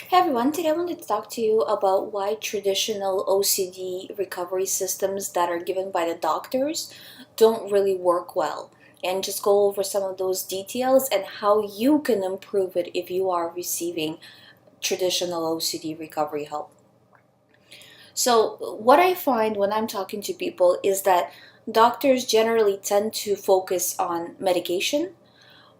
Hey everyone, today I wanted to talk to you about why traditional OCD recovery systems that are given by the doctors don't really work well, and just go over some of those details and how you can improve it if you are receiving traditional OCD recovery help. So, what I find when I'm talking to people is that doctors generally tend to focus on medication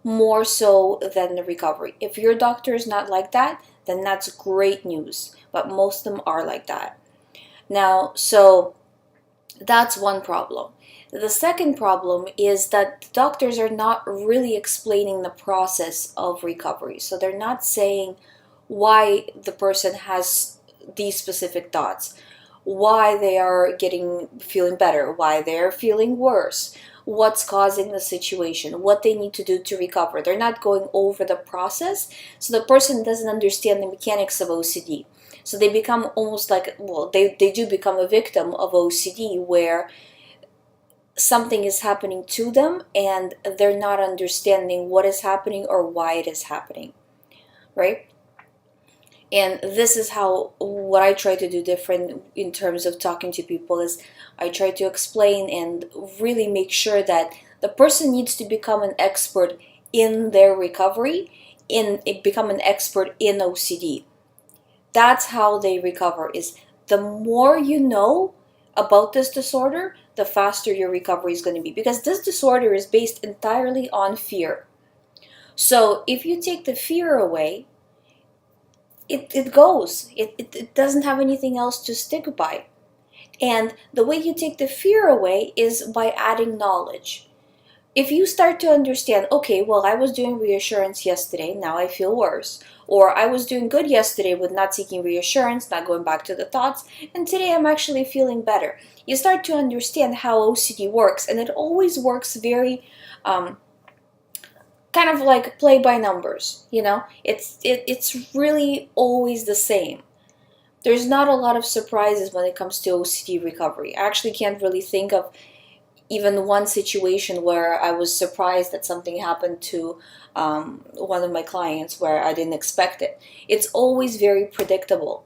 more so than the recovery. If your doctor is not like that, then that's great news. But most of them are like that. Now, so that's one problem. The second problem is that doctors are not really explaining the process of recovery. So they're not saying why the person has these specific thoughts, why they are feeling better, why they're feeling worse, what's causing the situation, what they need to do to recover. They're not going over the process, so the person doesn't understand the mechanics of OCD. So they become almost like, well, they do become a victim of OCD where something is happening to them and they're not understanding what is happening or why it is happening, right? And this is how what I try to do different in terms of talking to people is I try to explain and really make sure that the person needs to become an expert in their recovery, become an expert in OCD. That's how they recover, is the more you know about this disorder, the faster your recovery is going to be, because this disorder is based entirely on fear. So if you take the fear away, it goes. It doesn't have anything else to stick by. And the way you take the fear away is by adding knowledge. If you start to understand, okay, well, I was doing reassurance yesterday, now I feel worse. Or I was doing good yesterday with not seeking reassurance, not going back to the thoughts, and today I'm actually feeling better. You start to understand how OCD works, and it always works very kind of like play by numbers, it's really always the same. There's not a lot of surprises when it comes to OCD recovery. I actually can't really think of even one situation where I was surprised that something happened to one of my clients where I didn't expect it. It's always very predictable.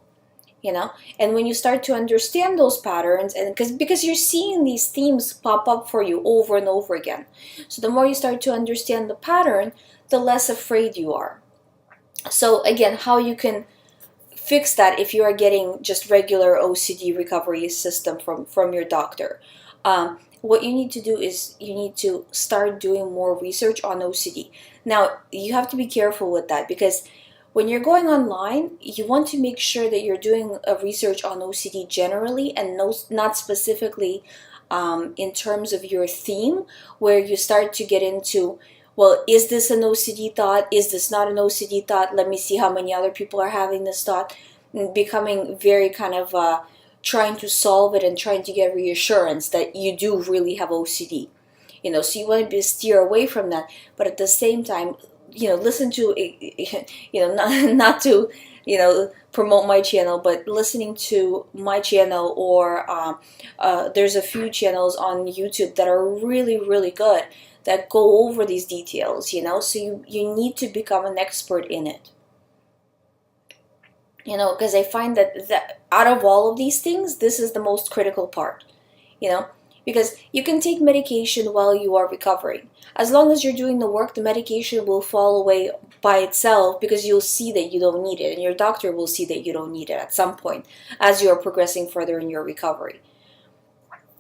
And when you start to understand those patterns, and because you're seeing these themes pop up for you over and over again, so the more you start to understand the pattern, the less afraid you are. So again, how you can fix that if you are getting just regular OCD recovery system from your doctor. What you need to do is you need to start doing more research on OCD. Now, you have to be careful with that, because when you're going online, you want to make sure that you're doing a research on OCD generally and not specifically in terms of your theme, where you start to get into, well, is this an OCD thought? Is this not an OCD thought? Let me see how many other people are having this thought. Becoming very kind of trying to solve it and trying to get reassurance that you do really have OCD. So you want to steer away from that, but at the same time, listen to, not to, promote my channel, but listening to my channel, or there's a few channels on YouTube that are really, really good that go over these details, so you need to become an expert in it. Because I find that out of all of these things, this is the most critical part, because you can take medication while you are recovering. As long as you're doing the work, the medication will fall away by itself, because you'll see that you don't need it, and your doctor will see that you don't need it at some point as you're progressing further in your recovery.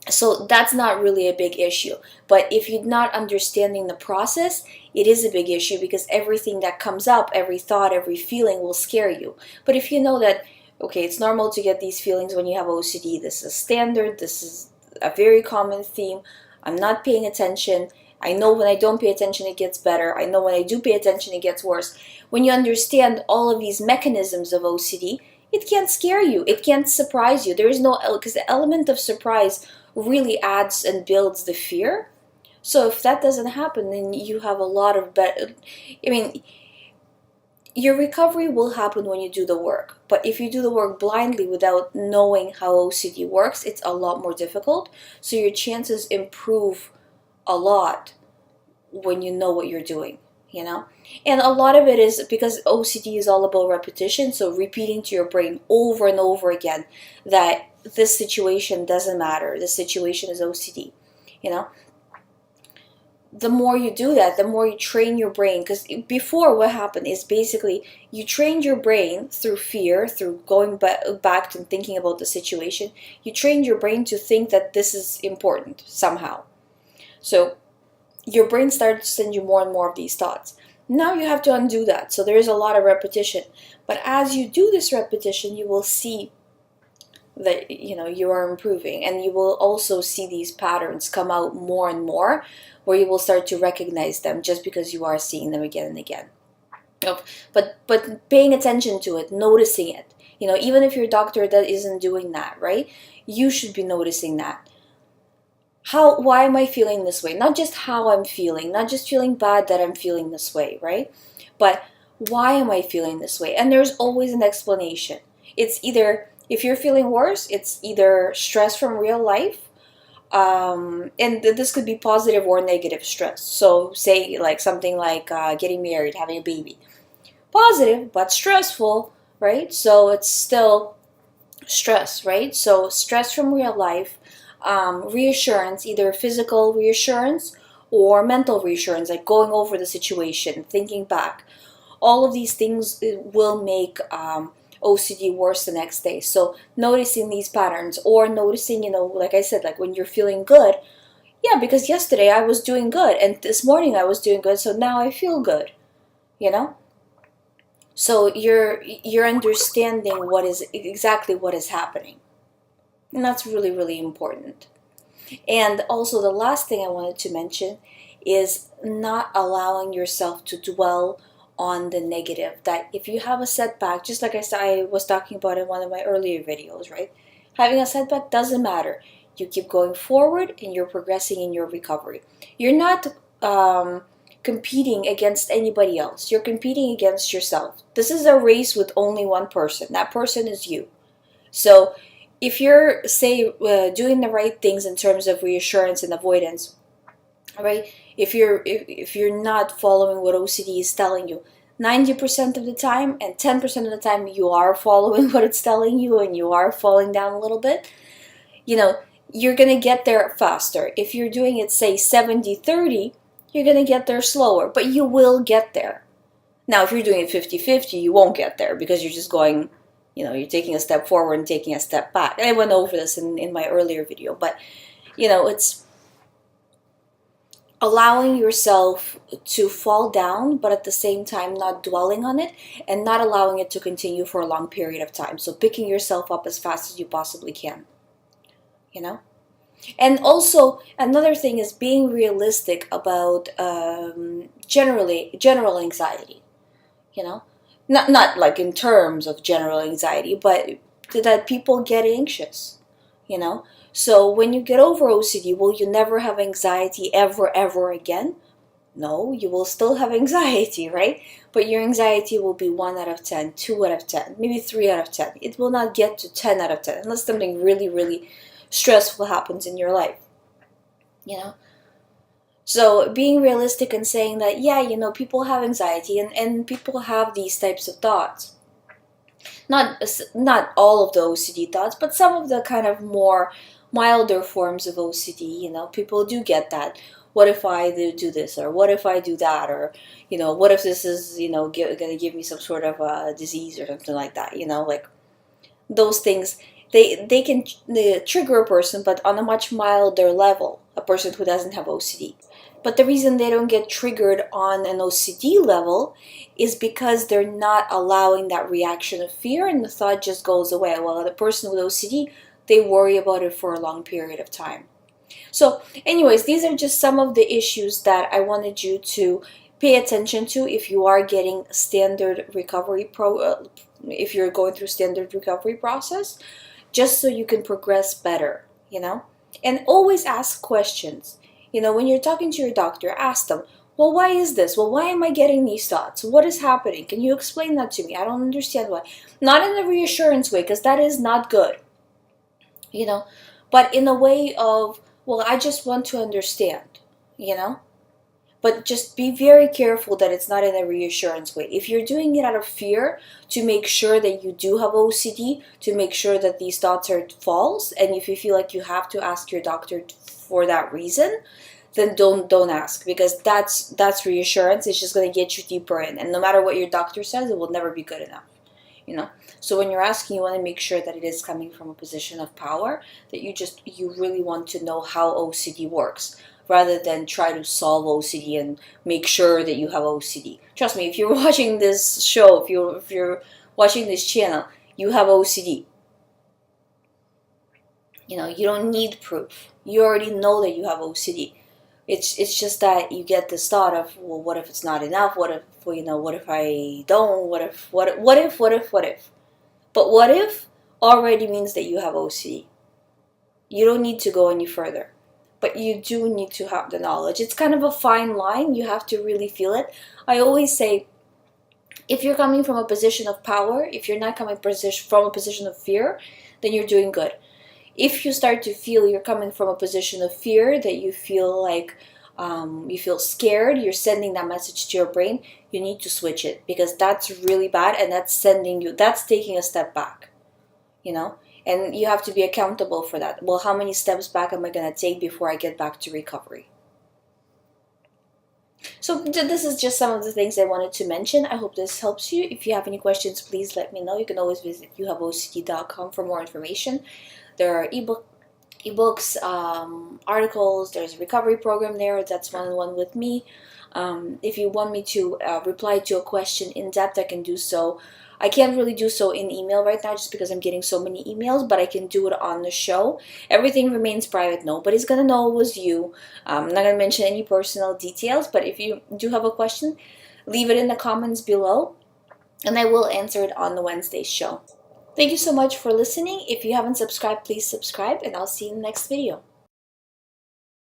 So that's not really a big issue. But if you're not understanding the process, it is a big issue, because everything that comes up, every thought, every feeling will scare you. But if you know that, okay, it's normal to get these feelings when you have OCD, this is standard, this is a very common theme, I'm not paying attention, I know when I don't pay attention it gets better, I know when I do pay attention it gets worse. When you understand all of these mechanisms of OCD, it can't scare you, it can't surprise you. There is no, because the element of surprise really adds and builds the fear. So if that doesn't happen, then you have a lot of your recovery will happen when you do the work. But if you do the work blindly without knowing how OCD works, it's a lot more difficult. So your chances improve a lot when you know what you're doing. you know. And a lot of it is because OCD is all about repetition, so repeating to your brain over and over again that this situation doesn't matter, this situation is OCD, you know. The more you do that, the more you train your brain, because before what happened is basically you trained your brain through fear, through going back and thinking about the situation. You trained your brain to think that this is important somehow. So your brain started to send you more and more of these thoughts. Now you have to undo that. So there is a lot of repetition. But as you do this repetition, you will see that you are improving, and you will also see these patterns come out more and more, where you will start to recognize them just because you are seeing them again and again. But paying attention to it, noticing it, even if your doctor that isn't doing that, right? You should be noticing that. Why am I feeling this way? Not just how I'm feeling, not just feeling bad that I'm feeling this way, right? But why am I feeling this way? And there's always an explanation. It's either, if you're feeling worse, it's either stress from real life, and this could be positive or negative stress. So say like something like getting married, having a baby. Positive, but stressful, right? So it's still stress, right? So stress from real life, reassurance, either physical reassurance or mental reassurance, like going over the situation, thinking back. All of these things will make OCD worse the next day. So noticing these patterns, or noticing, like I said, like when you're feeling good, yeah, because yesterday I was doing good and this morning I was doing good, so now I feel good, you know? So you're understanding what is exactly what is happening. And that's really, really important. And also the last thing I wanted to mention is not allowing yourself to dwell on the negative. That if you have a setback, just like I was talking about in one of my earlier videos, right? Having a setback doesn't matter. You keep going forward and you're progressing in your recovery. You're not competing against anybody else. You're competing against yourself. This is a race with only one person. That person is you. So if you're, say, doing the right things in terms of reassurance and avoidance, right? If you're not following what OCD is telling you, 90% of the time and 10% of the time you are following what it's telling you and you are falling down a little bit, you're going to get there faster. If you're doing it, say, 70-30, you're going to get there slower, but you will get there. Now, if you're doing it 50-50, you won't get there because you're just going, you're taking a step forward and taking a step back. I went over this in my earlier video, but, it's allowing yourself to fall down, but at the same time not dwelling on it and not allowing it to continue for a long period of time. So picking yourself up as fast as you possibly can, And also another thing is being realistic about general anxiety, Not like in terms of general anxiety, but that people get anxious, So when you get over OCD, will you never have anxiety ever again? No, you will still have anxiety, right? But your anxiety will be 1 out of 10, 2 out of 10, maybe 3 out of 10. It will not get to 10 out of 10 unless something really, really stressful happens in your life, So being realistic and saying that, yeah, people have anxiety and people have these types of thoughts. Not all of the OCD thoughts, but some of the kind of more milder forms of OCD, people do get that. What if I do this, or what if I do that, or, what if this is, going to give me some sort of disease or something like that, like those things. They can trigger a person, but on a much milder level, a person who doesn't have OCD. But the reason they don't get triggered on an OCD level is because they're not allowing that reaction of fear, and the thought just goes away. Well, the person with OCD, they worry about it for a long period of time. So anyways, these are just some of the issues that I wanted you to pay attention to if you are getting standard recovery if you're going through standard recovery process, just so you can progress better, And always ask questions. When you're talking to your doctor, ask them, well, why is this? Well, why am I getting these thoughts? What is happening? Can you explain that to me? I don't understand why. Not in a reassurance way, because that is not good, But in a way of, well, I just want to understand, But just be very careful that it's not in a reassurance way. If you're doing it out of fear to make sure that you do have OCD, to make sure that these thoughts are false, and if you feel like you have to ask your doctor for that reason, then don't ask, because that's reassurance. It's just going to get you deeper in, and no matter what your doctor says, it will never be good enough. So when you're asking, you want to make sure that it is coming from a position of power, that you really want to know how OCD works, rather than try to solve OCD and make sure that you have OCD. Trust me, if you're watching this show, if you're watching this channel, you have OCD. You don't need proof. You already know that you have OCD. It's just that you get this thought of, well, what if it's not enough? What if, what if I don't? What if? But what if already means that you have OCD. You don't need to go any further. But you do need to have the knowledge. It's kind of a fine line. You have to really feel it. I always say, if you're coming from a position of power, if you're not coming from a position of fear, then you're doing good. If you start to feel you're coming from a position of fear, that you feel like you feel scared, you're sending that message to your brain, you need to switch it, because that's really bad, and that's taking a step back, and you have to be accountable for that. Well, how many steps back am I going to take before I get back to recovery? So this is just some of the things I wanted to mention. I hope this helps you. If you have any questions, please let me know. You can always visit youhaveocd.com for more information. There are ebooks, articles. There's a recovery program there. That's one-on-one with me. If you want me to reply to a question in depth, I can do so. I can't really do so in email right now just because I'm getting so many emails, but I can do it on the show. Everything remains private. Nobody's going to know it was you. I'm not going to mention any personal details, but if you do have a question, leave it in the comments below, and I will answer it on the Wednesday show. Thank you so much for listening. If you haven't subscribed, please subscribe, and I'll see you in the next video.